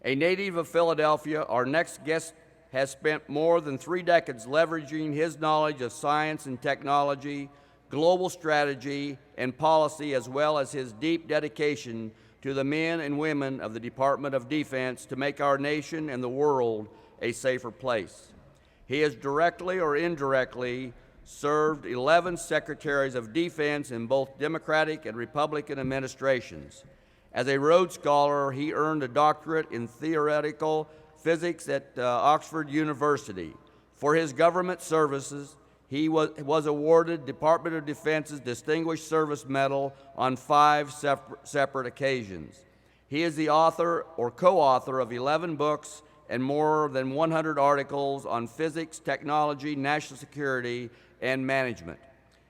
A native of Philadelphia, our next guest has spent more than 3 decades leveraging his knowledge of science and technology, global strategy, and policy, as well as his deep dedication to the men and women of the Department of Defense to make our nation and the world a safer place. He has directly or indirectly served 11 Secretaries of Defense in both Democratic and Republican administrations. As a Rhodes Scholar, he earned a doctorate in theoretical physics at Oxford University. For his government services, he was awarded Department of Defense's Distinguished Service Medal on 5 separate occasions. He is the author or co-author of 11 books and more than 100 articles on physics, technology, national security, and management.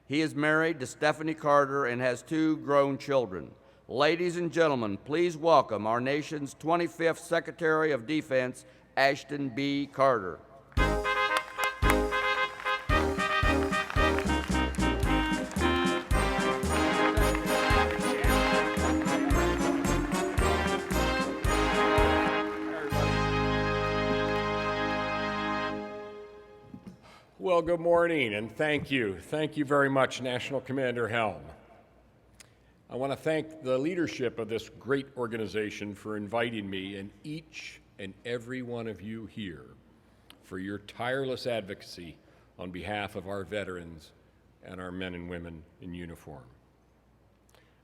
He is married to Stephanie Carter and has 2 grown children. Ladies and gentlemen, please welcome our nation's 25th Secretary of Defense, Ashton B. Carter. Well, good morning, and thank you. Thank you very much, National Commander Helm. I want to thank the leadership of this great organization for inviting me and each and every one of you here for your tireless advocacy on behalf of our veterans and our men and women in uniform.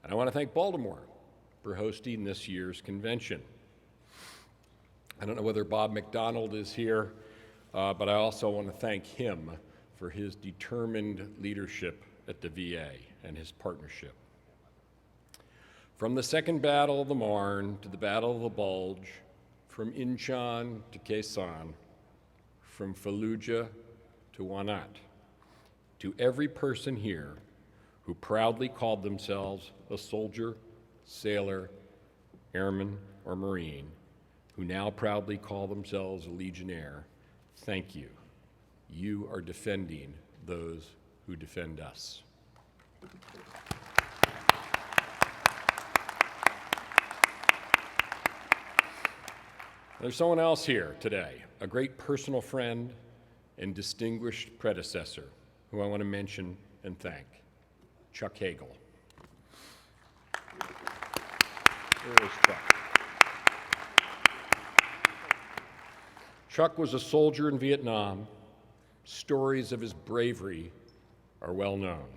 And I want to thank Baltimore for hosting this year's convention. I don't know whether Bob McDonald is here, but I also want to thank him for his determined leadership at the VA and his partnership. From the Second Battle of the Marne to the Battle of the Bulge, from Inchon to Khe Sanh, from Fallujah to Wanat, to every person here who proudly called themselves a soldier, sailor, airman, or Marine, who now proudly call themselves a Legionnaire, thank you. You are defending those who defend us. There's someone else here today, a great personal friend and distinguished predecessor, who I want to mention and thank, Chuck Hagel. Here is Chuck. Chuck was a soldier in Vietnam. Stories of his bravery are well known.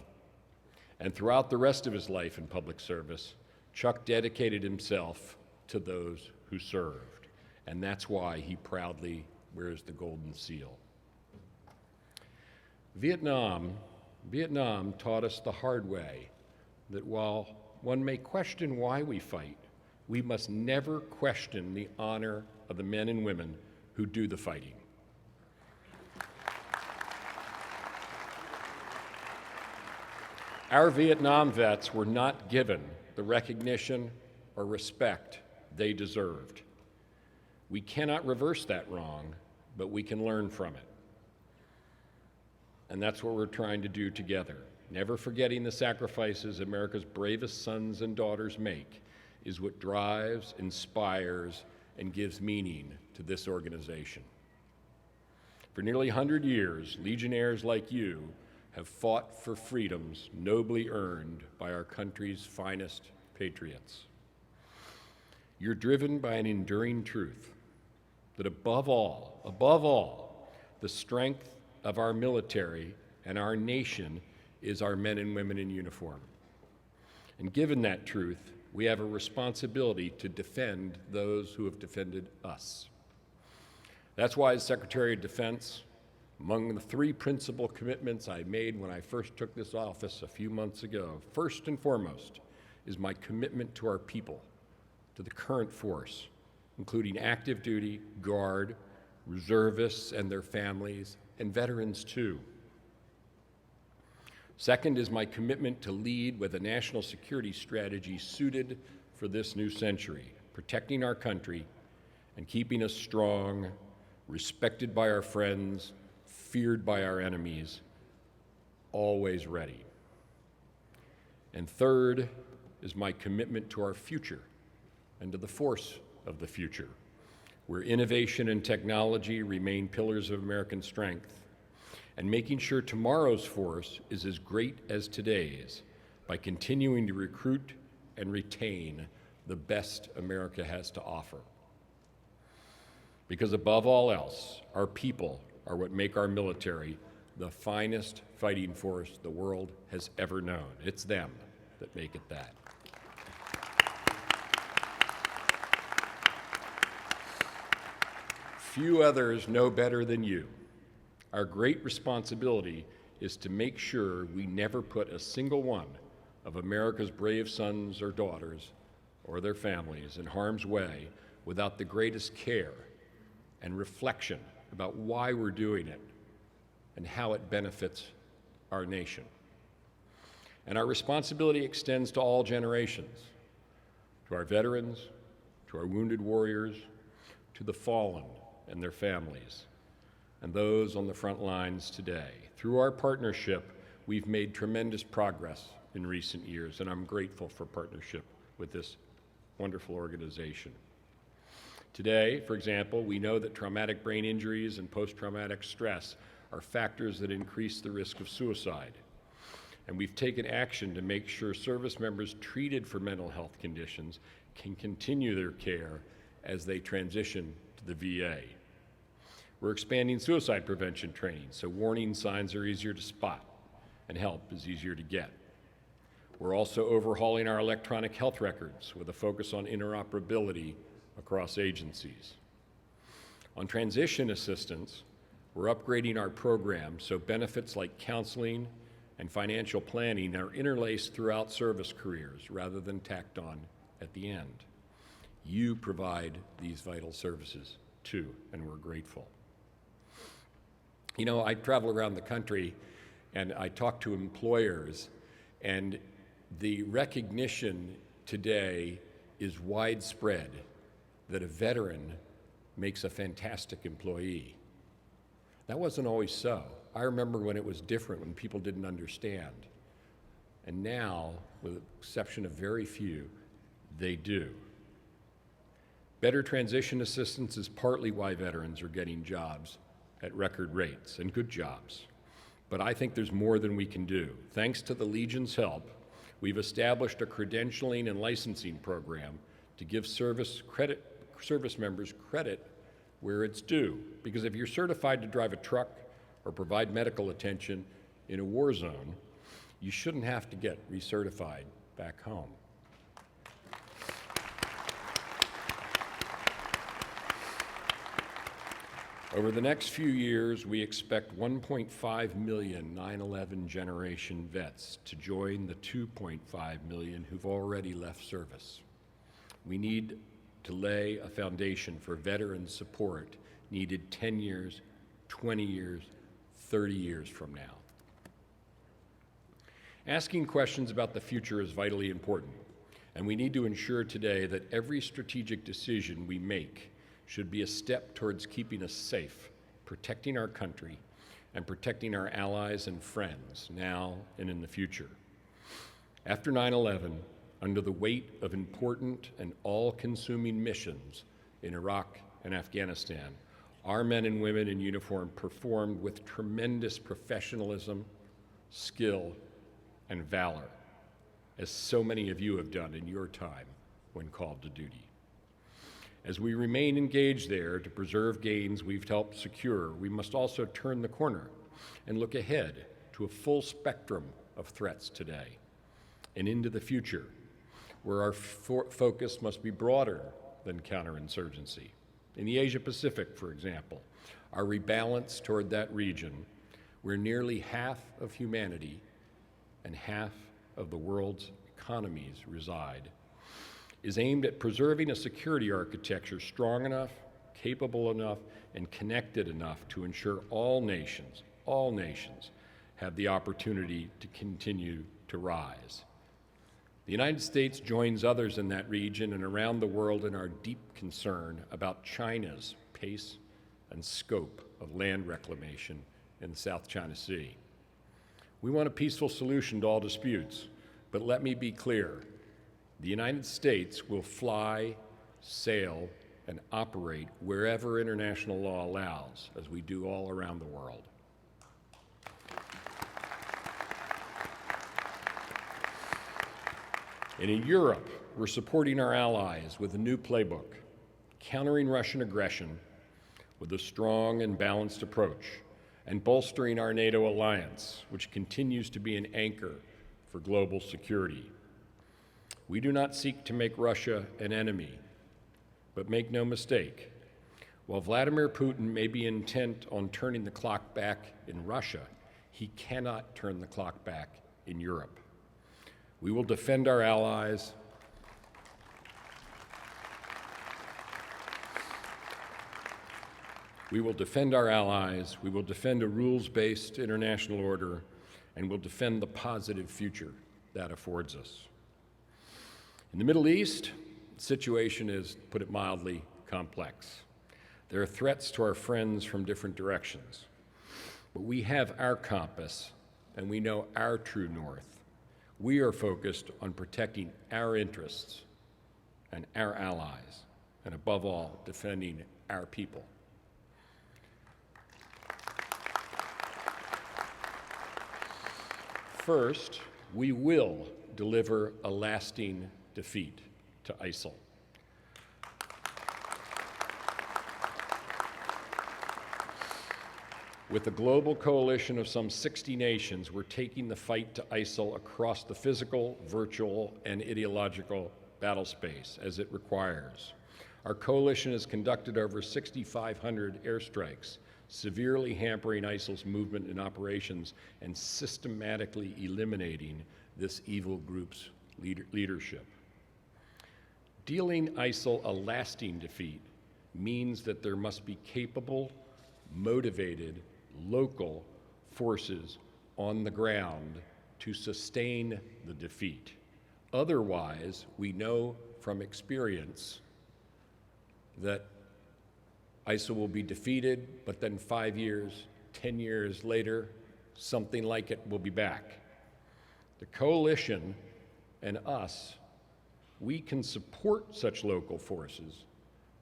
And throughout the rest of his life in public service, Chuck dedicated himself to those who served. And that's why he proudly wears the Golden Seal. Vietnam taught us the hard way that while one may question why we fight, we must never question the honor of the men and women who do the fighting. Our Vietnam vets were not given the recognition or respect they deserved. We cannot reverse that wrong, but we can learn from it. And that's what we're trying to do together. Never forgetting the sacrifices America's bravest sons and daughters make is what drives, inspires, and gives meaning to this organization. For nearly 100 years, Legionnaires like you have fought for freedoms nobly earned by our country's finest patriots. You're driven by an enduring truth that above all, the strength of our military and our nation is our men and women in uniform. And given that truth, we have a responsibility to defend those who have defended us. That's why, as Secretary of Defense, among the 3 principal commitments I made when I first took this office a few months ago, first and foremost is my commitment to our people, to the current force, including active duty, Guard, reservists and their families, and veterans too. Second is my commitment to lead with a national security strategy suited for this new century, protecting our country and keeping us strong, respected by our friends, feared by our enemies, always ready. And third is my commitment to our future and to the force of the future, where innovation and technology remain pillars of American strength, and making sure tomorrow's force is as great as today's by continuing to recruit and retain the best America has to offer. Because above all else, our people are what make our military the finest fighting force the world has ever known. It's them that make it that. Few others know better than you. Our great responsibility is to make sure we never put a single one of America's brave sons or daughters or their families in harm's way without the greatest care and reflection about why we're doing it and how it benefits our nation. And our responsibility extends to all generations, to our veterans, to our wounded warriors, to the fallen and their families, and those on the front lines today. Through our partnership, we've made tremendous progress in recent years, and I'm grateful for partnership with this wonderful organization. Today, for example, we know that traumatic brain injuries and post-traumatic stress are factors that increase the risk of suicide. And we've taken action to make sure service members treated for mental health conditions can continue their care as they transition to the VA. We're expanding suicide prevention training so warning signs are easier to spot and help is easier to get. We're also overhauling our electronic health records with a focus on interoperability across agencies. On transition assistance, we're upgrading our program so benefits like counseling and financial planning are interlaced throughout service careers rather than tacked on at the end. You provide these vital services too, and we're grateful. You know, I travel around the country and I talk to employers, and the recognition today is widespread that a veteran makes a fantastic employee. That wasn't always so. I remember when it was different, when people didn't understand. And now, with the exception of very few, they do. Better transition assistance is partly why veterans are getting jobs at record rates, and good jobs. But I think there's more than we can do. Thanks to the Legion's help, we've established a credentialing and licensing program to give service members credit where it's due. Because if you're certified to drive a truck or provide medical attention in a war zone, you shouldn't have to get recertified back home. Over the next few years, we expect 1.5 million 9/11 generation vets to join the 2.5 million who've already left service. We need to lay a foundation for veteran support needed 10 years, 20 years, 30 years from now. Asking questions about the future is vitally important, and we need to ensure today that every strategic decision we make should be a step towards keeping us safe, protecting our country, and protecting our allies and friends now and in the future. After 9/11, under the weight of important and all-consuming missions in Iraq and Afghanistan, our men and women in uniform performed with tremendous professionalism, skill, and valor, as so many of you have done in your time when called to duty. As we remain engaged there to preserve gains we've helped secure, we must also turn the corner and look ahead to a full spectrum of threats today and into the future, where our focus must be broader than counterinsurgency. In the Asia Pacific, for example, our rebalance toward that region, where nearly half of humanity and half of the world's economies reside, is aimed at preserving a security architecture strong enough, capable enough, and connected enough to ensure all nations have the opportunity to continue to rise. The United States joins others in that region and around the world in our deep concern about China's pace and scope of land reclamation in the South China Sea. We want a peaceful solution to all disputes, but let me be clear. The United States will fly, sail, and operate wherever international law allows, as we do all around the world. And in Europe, we're supporting our allies with a new playbook, countering Russian aggression with a strong and balanced approach, and bolstering our NATO alliance, which continues to be an anchor for global security. We do not seek to make Russia an enemy, but make no mistake, while Vladimir Putin may be intent on turning the clock back in Russia, he cannot turn the clock back in Europe. We will defend our allies. We will defend our allies, we will defend a rules-based international order, and we'll defend the positive future that affords us. In the Middle East, the situation is, to put it mildly, complex. There are threats to our friends from different directions, but we have our compass and we know our true north. We are focused on protecting our interests and our allies, and above all, defending our people. First, we will deliver a lasting defeat to ISIL. With a global coalition of some 60 nations, we're taking the fight to ISIL across the physical, virtual, and ideological battle space as it requires. Our coalition has conducted over 6,500 airstrikes, severely hampering ISIL's movement and operations and systematically eliminating this evil group's leadership. Dealing ISIL a lasting defeat means that there must be capable, motivated, local forces on the ground to sustain the defeat. Otherwise, we know from experience that ISIL will be defeated, but then 5 years, 10 years later, something like it will be back. The coalition and us, we can support such local forces,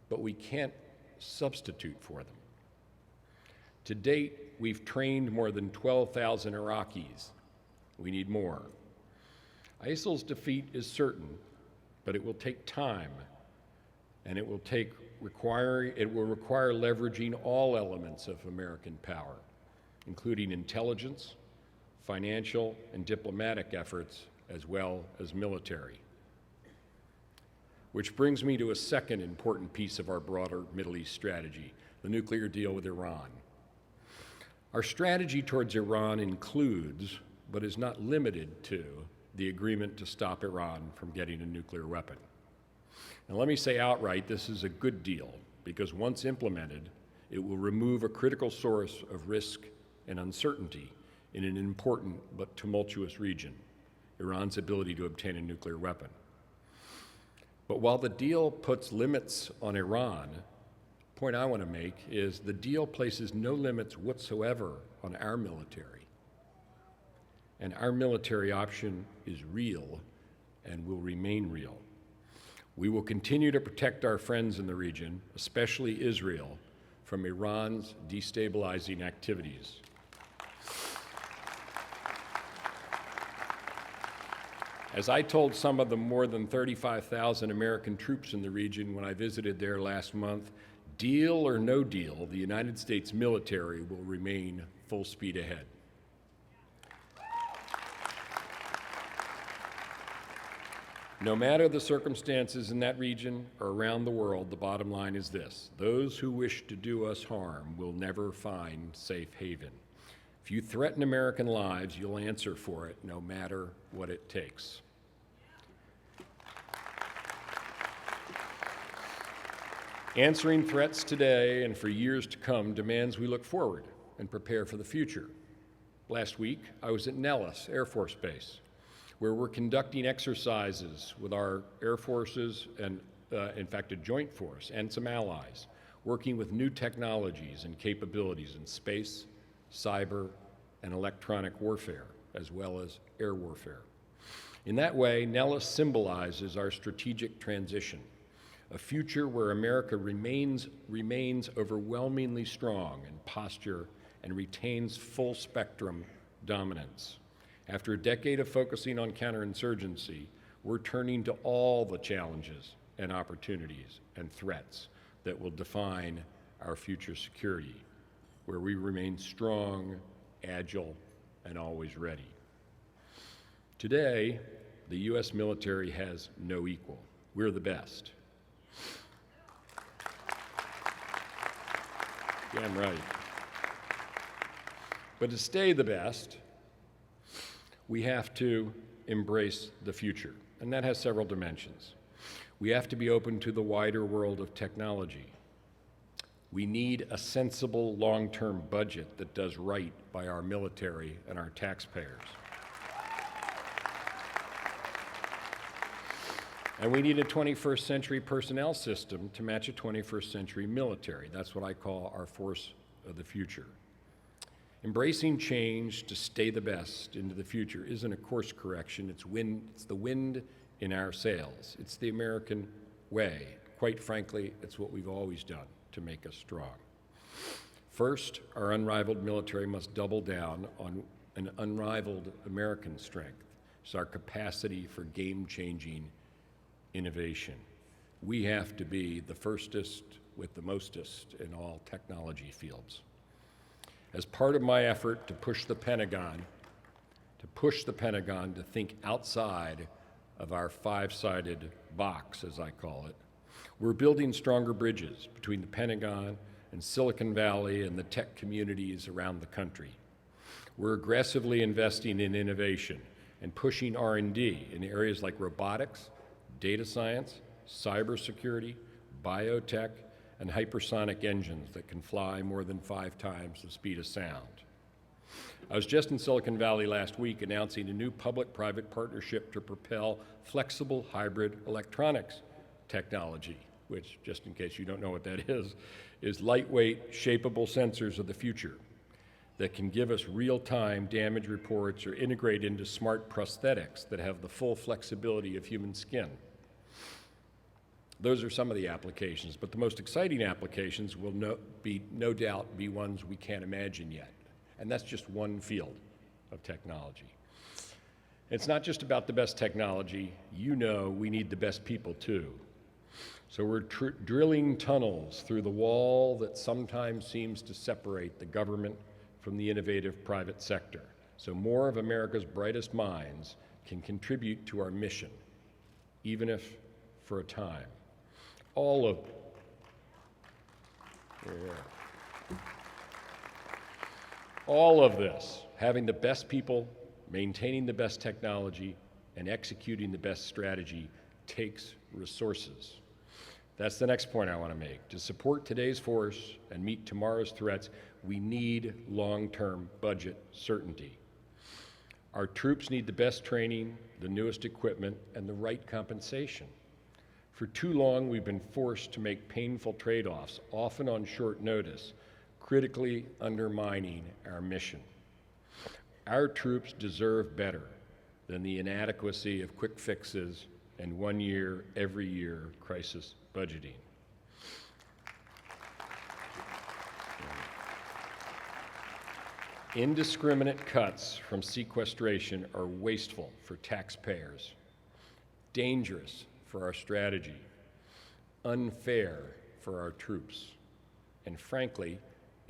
but we can't substitute for them. To date, we've trained more than 12,000 Iraqis. We need more. ISIL's defeat is certain, but it will take time, and it will require leveraging all elements of American power, including intelligence, financial, and diplomatic efforts, as well as military. Which brings me to a second important piece of our broader Middle East strategy, the nuclear deal with Iran. Our strategy towards Iran includes, but is not limited to, the agreement to stop Iran from getting a nuclear weapon. And let me say outright, this is a good deal, because once implemented, it will remove a critical source of risk and uncertainty in an important but tumultuous region, Iran's ability to obtain a nuclear weapon. But while the deal puts limits on Iran, the point I want to make is the deal places no limits whatsoever on our military. And our military option is real and will remain real. We will continue to protect our friends in the region, especially Israel, from Iran's destabilizing activities. As I told some of the more than 35,000 American troops in the region when I visited there last month, deal or no deal, the United States military will remain full speed ahead. No matter the circumstances in that region or around the world, the bottom line is this: those who wish to do us harm will never find safe haven. If you threaten American lives, you'll answer for it, no matter what it takes. Answering threats today and for years to come demands we look forward and prepare for the future. Last week, I was at Nellis Air Force Base, where we're conducting exercises with our air forces and, in fact, a joint force and some allies, working with new technologies and capabilities in space, cyber, and electronic warfare, as well as air warfare. In that way, Nellis symbolizes our strategic transition, a future where America remains overwhelmingly strong in posture and retains full spectrum dominance. After a decade of focusing on counterinsurgency, we're turning to all the challenges and opportunities and threats that will define our future security, where we remain strong, agile, and always ready. Today, the U.S. military has no equal. We're the best. Damn right. But to stay the best, we have to embrace the future, and that has several dimensions. We have to be open to the wider world of technology. We need a sensible long-term budget that does right by our military and our taxpayers. And we need a 21st century personnel system to match a 21st century military. That's what I call our force of the future. Embracing change to stay the best into the future isn't a course correction, it's the wind in our sails. It's the American way. Quite frankly, it's what we've always done to make us strong. First, our unrivaled military must double down on an unrivaled American strength. It's our capacity for game-changing innovation. We have to be the firstest with the mostest in all technology fields. As part of my effort to push the Pentagon to think outside of our five-sided box, as I call it, we're building stronger bridges between the Pentagon and Silicon Valley and the tech communities around the country. We're aggressively investing in innovation and pushing R&D in areas like robotics, data science, cybersecurity, biotech, and hypersonic engines that can fly more than 5 times the speed of sound. I was just in Silicon Valley last week announcing a new public-private partnership to propel flexible hybrid electronics technology, which, just in case you don't know what that is lightweight, shapeable sensors of the future that can give us real-time damage reports or integrate into smart prosthetics that have the full flexibility of human skin. Those are some of the applications, but the most exciting applications will no doubt be ones we can't imagine yet. And that's just one field of technology. It's not just about the best technology. You know we need the best people too. So we're drilling tunnels through the wall that sometimes seems to separate the government from the innovative private sector, so more of America's brightest minds can contribute to our mission, even if for a time. All of this, having the best people, maintaining the best technology, and executing the best strategy takes resources. That's the next point I want to make. To support today's force and meet tomorrow's threats, we need long-term budget certainty. Our troops need the best training, the newest equipment, and the right compensation. For too long, we've been forced to make painful trade-offs, often on short notice, critically undermining our mission. Our troops deserve better than the inadequacy of quick fixes and one-year, every-year crisis budgeting. Indiscriminate cuts from sequestration are wasteful for taxpayers, dangerous for our strategy, unfair for our troops, and frankly,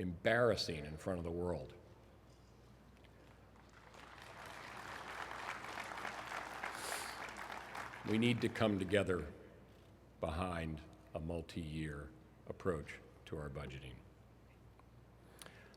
embarrassing in front of the world. We need to come together behind a multi-year approach to our budgeting.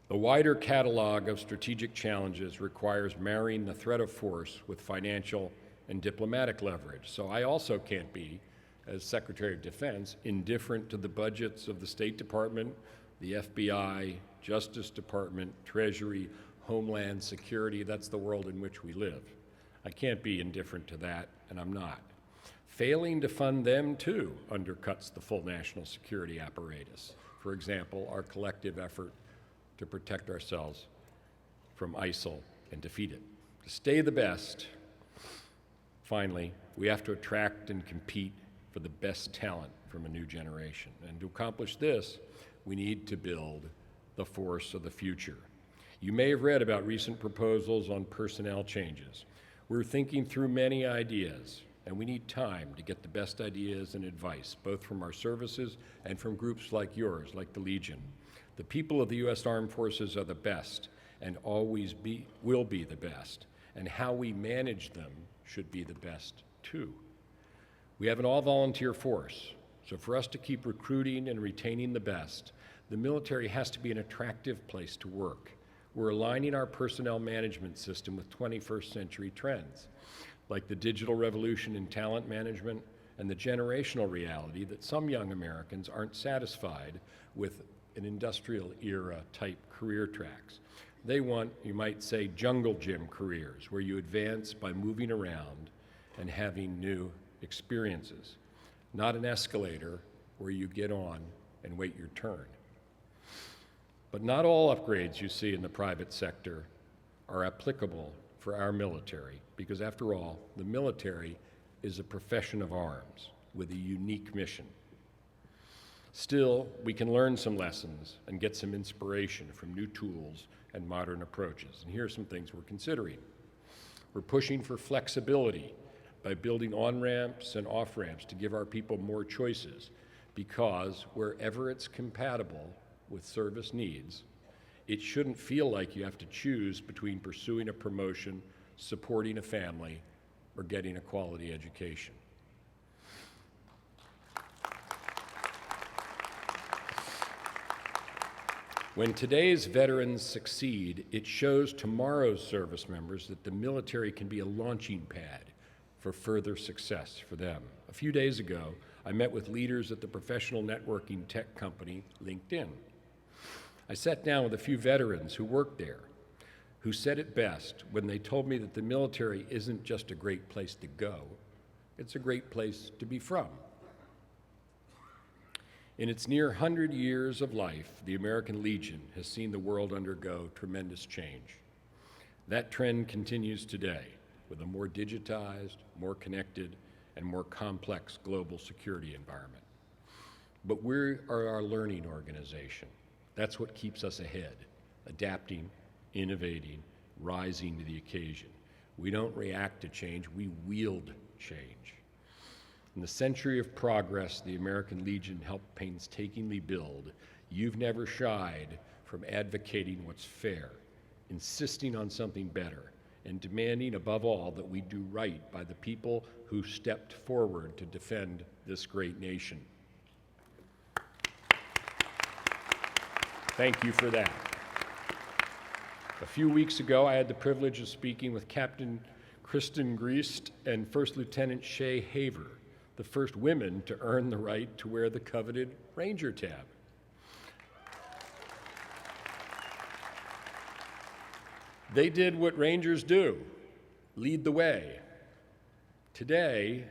The wider catalog of strategic challenges requires marrying the threat of force with financial and diplomatic leverage. So I also can't be, as Secretary of Defense, indifferent to the budgets of the State Department, the FBI, Justice Department, Treasury, Homeland Security. That's the world in which we live. I can't be indifferent to that, and I'm not. Failing to fund them, too, undercuts the full national security apparatus. For example, our collective effort to protect ourselves from ISIL and defeat it. To stay the best, finally, we have to attract and compete for the best talent from from a new generation. And to accomplish this, we need to build the force of the future. You may have read about recent proposals on personnel changes. We're thinking through many ideas, and we need time to get the best ideas and advice, both from our services and from groups like yours, like the Legion. The people of the U.S. Armed Forces are the best and always will be the best, and how we manage them should be the best too. We have an all-volunteer force, so for us to keep recruiting and retaining the best, the military has to be an attractive place to work. We're aligning our personnel management system with 21st century trends, like the digital revolution in talent management and the generational reality that some young Americans aren't satisfied with an industrial era type career tracks. They want, you might say, jungle gym careers where you advance by moving around and having new experiences, not an escalator where you get on and wait your turn. But not all upgrades you see in the private sector are applicable for our military, because after all, the military is a profession of arms with a unique mission. Still, we can learn some lessons and get some inspiration from new tools and modern approaches. And here are some things we're considering. We're pushing for flexibility by building on-ramps and off-ramps to give our people more choices, because wherever it's compatible with service needs, it shouldn't feel like you have to choose between pursuing a promotion, supporting a family, or getting a quality education. When today's veterans succeed, it shows tomorrow's service members that the military can be a launching pad for further success for them. A few days ago, I met with leaders at the professional networking tech company LinkedIn. I sat down with a few veterans who worked there, who said it best when they told me that the military isn't just a great place to go, it's a great place to be from. In its near 100 years of life, the American Legion has seen the world undergo tremendous change. That trend continues today with a more digitized, more connected, and more complex global security environment. But we are our learning organization. That's what keeps us ahead, adapting, innovating, rising to the occasion. We don't react to change, we wield change. In the century of progress the American Legion helped painstakingly build, you've never shied from advocating what's fair, insisting on something better, and demanding above all that we do right by the people who stepped forward to defend this great nation. Thank you for that. A few weeks ago, I had the privilege of speaking with Captain Kristen Griest and First Lieutenant Shay Haver, the first women to earn the right to wear the coveted Ranger tab. They did what Rangers do, lead the way. Today,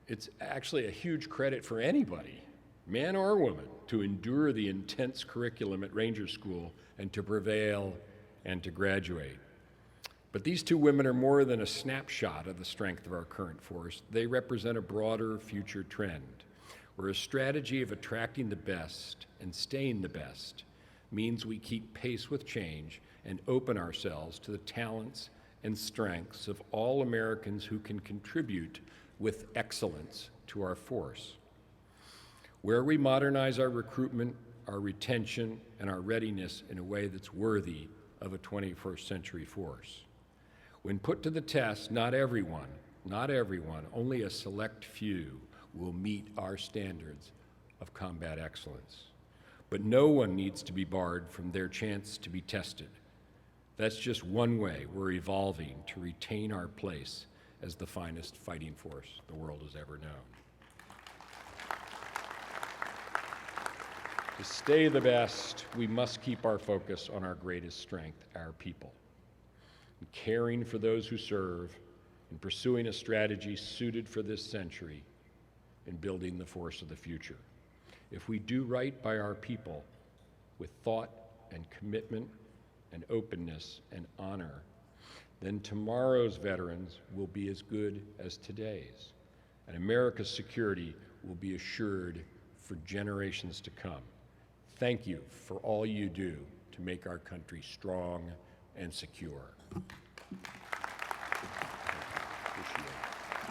it's actually a huge credit for anybody, man or woman, to endure the intense curriculum at Ranger School and to prevail and to graduate. But these two women are more than a snapshot of the strength of our current force. They represent a broader future trend, where a strategy of attracting the best and staying the best means we keep pace with change and open ourselves to the talents and strengths of all Americans who can contribute with excellence to our force. Where we modernize our recruitment, our retention, and our readiness in a way that's worthy of a 21st century force. When put to the test, not everyone, only a select few will meet our standards of combat excellence. But no one needs to be barred from their chance to be tested. That's just one way we're evolving to retain our place as the finest fighting force the world has ever known. To stay the best, we must keep our focus on our greatest strength, our people. In caring for those who serve, in pursuing a strategy suited for this century, in building the force of the future. If we do right by our people with thought and commitment and openness and honor, then tomorrow's veterans will be as good as today's, and America's security will be assured for generations to come. Thank you for all you do to make our country strong and secure. Appreciate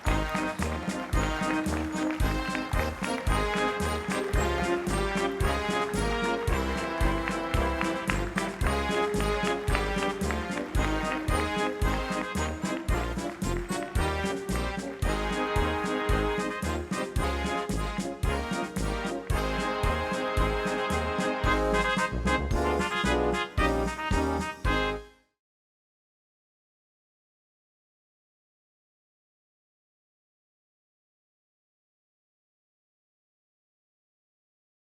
it.